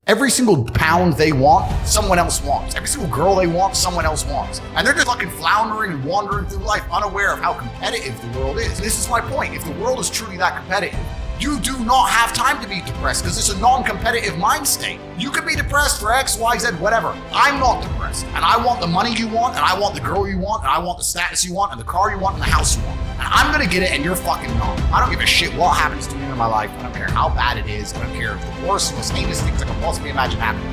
Every single pound they want, someone else wants. Every single girl they want, someone else wants. And they're just fucking floundering and wandering through life unaware of how competitive the world is. This is my point. If the world is truly that competitive, you do not have time to be depressed because it's a non-competitive mind state. You could be depressed for X, Y, Z, whatever. I'm not depressed. And I want the money you want, and I want the girl you want, and I want the status you want, and the car you want, and the house you want. And I'm gonna get it, and you're fucking not. I don't give a shit what happens to me in my life. I don't care how bad it is. I don't care if the worst, most heinous things I can possibly imagine happening.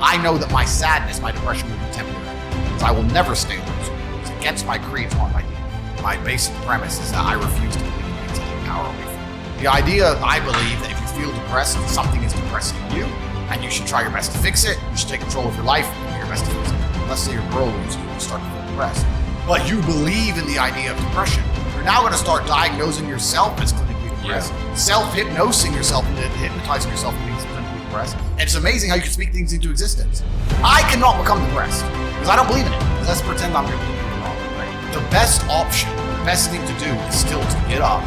I know that my sadness, my depression will be temporary. Because I will never stay loose. It's against my creed, it's not my deal. My basic premise is that I refuse to believe in things that take power away from me. The idea, I believe, that if you feel depressed, something is depressing you, and you should try your best to fix it. You should take control of your life and do your best to fix it. Let's say your girl leaves you and you start to feel depressed. But you believe in the idea of depression. You're now going to start diagnosing yourself as clinically depressed, self-hypnosing yourself and hypnotizing yourself into being clinically depressed. And it's amazing how you can speak things into existence. I cannot become depressed because I don't believe in it. Let's pretend I'm completely wrong. Right? The best option, the best thing to do is still to get up,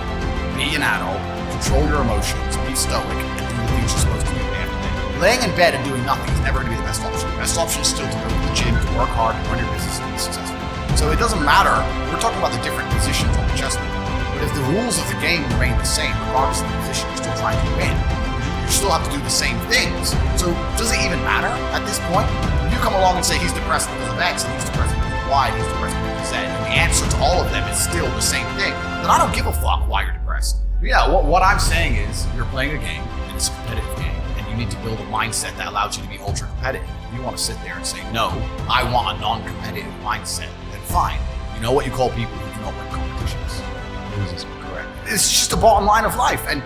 be an adult, control your emotions, be stoic, and do the things you're supposed to do day after day. Laying in bed and doing nothing is never going to be the best option. The best option is still to go to the gym, to work hard, and run your business and be successful. So it doesn't matter. We're talking about the different positions on the chessboard. But if the rules of the game remain the same, regardless of the position you're still trying to win, you still have to do the same things. So does it even matter at this point? If you come along and say he's depressed because of X, and he's depressed because of Y, and he's depressed because of Z, and the answer to all of them is still the same thing, then I don't give a fuck why you're depressed. Yeah, what I'm saying is you're playing a game, and it's a competitive game, and you need to build a mindset that allows you to be ultra competitive. If you want to sit there and say, no, I want a non-competitive mindset, then fine. You know what you call people who do not win competitions? Losers. Correct. It's just the bottom line of life, and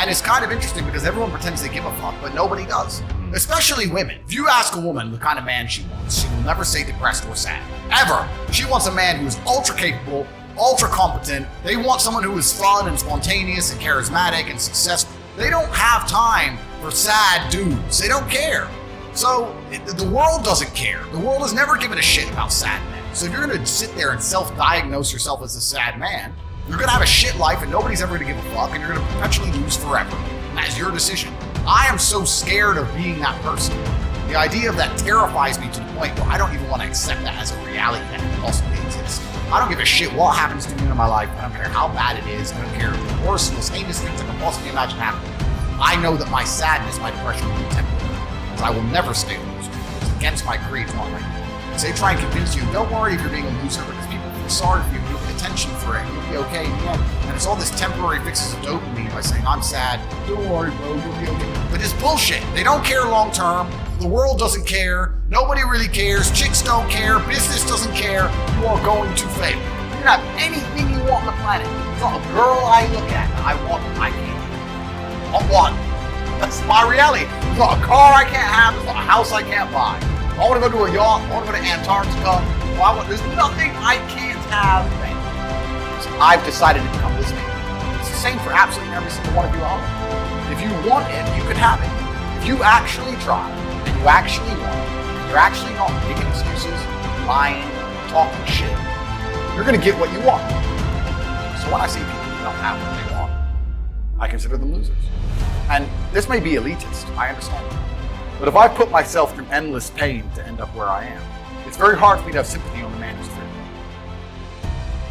it's kind of interesting because everyone pretends they give a fuck, but nobody does. Especially women. If you ask a woman the kind of man she wants, she will never say depressed or sad. Ever. She wants a man who is ultra capable, ultra competent. They want someone who is fun and spontaneous and charismatic and successful. They don't have time for sad dudes. They don't care. So the world doesn't care. The world has never given a shit about sad men. So if you're going to sit there and self-diagnose yourself as a sad man, you're going to have a shit life and nobody's ever going to give a fuck and you're going to perpetually lose forever. And that's your decision. I am so scared of being that person. The idea of that terrifies me to the point where I don't even want to accept that as a reality that can possibly exist. I don't give a shit what happens to me in my life. I don't care how bad it is. I don't care if the worst, most heinous things I can possibly imagine happening. I know that my sadness, my depression will be temporary. Because I will never stay a loser. It's against my creed, it's not my creed. So they try and convince you, don't worry if you're being a loser because people feel sorry for you, you'll get attention for it, you'll be okay in the end. And it's all this temporary fixes of dopamine by saying, I'm sad, don't worry bro, you'll be okay. But it's bullshit. They don't care long term. The world doesn't care. Nobody really cares. Chicks don't care. Business doesn't care. You are going to fail. You can have anything you want on the planet. There's not a girl I look at and I want, I can't. Not one. That's my reality. There's not a car I can't have. There's not a house I can't buy. I want to go to a yacht. I want to go to Antarctica. There's nothing I can't have. So I've decided to become this man. It's the same for absolutely every single one of you out there. If you want it, you can have it. If you actually try, and you actually want it, and you're actually not making excuses, lying, talking shit, you're going to get what you want. So when I see people who don't have what they want, I consider them losers. And this may be elitist, I understand. But if I put myself through endless pain to end up where I am, it's very hard for me to have sympathy on the man who's free.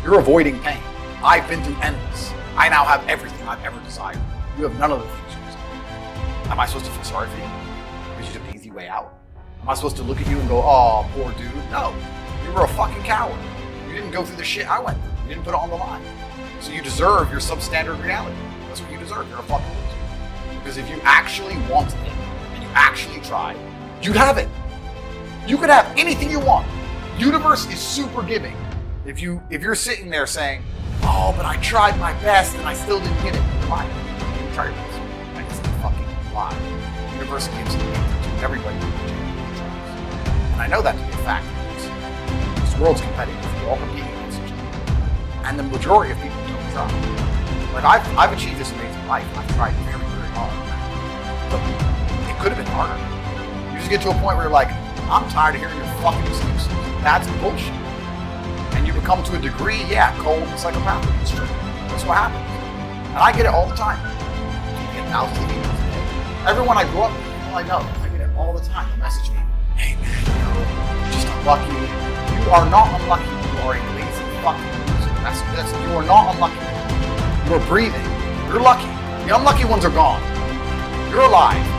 You're avoiding pain. I've been through endless. I now have everything I've ever desired. You have none of the things you desire. Am I supposed to feel sorry for you? Because you took the easy way out? Am I supposed to look at you and go, oh, poor dude? No, you were a fucking coward. You didn't go through the shit I went through. You didn't put it on the line. So you deserve your substandard reality. That's what you deserve. You're a fucking loser. Because if you actually wanted it, and you actually tried, you'd have it. You could have anything you want. Universe is super giving. If you're sitting there saying, oh, but I tried my best and I still didn't get it, you're lying. You try your best. That is a fucking lie. The universe gives to everybody who tries. And I know that to be a fact. This world's competitive. We're all competing against each other. And the majority of people don't try. Like I've achieved this amazing life. I've tried very, very hard. But it could have been harder. You just get to a point where you're like, I'm tired of hearing your fucking excuses. That's bullshit. And you become to a degree, cold and psychopathic. It's true. That's what happens. And I get it all the time. I get thousands of emails a day. Everyone I grew up with, I know. I get it all all the time. They'll message me, hey man, you're just unlucky. You are not unlucky. You are a lazy fucking loser. That's you are not unlucky. You are breathing. You're lucky. The unlucky ones are gone. You're alive.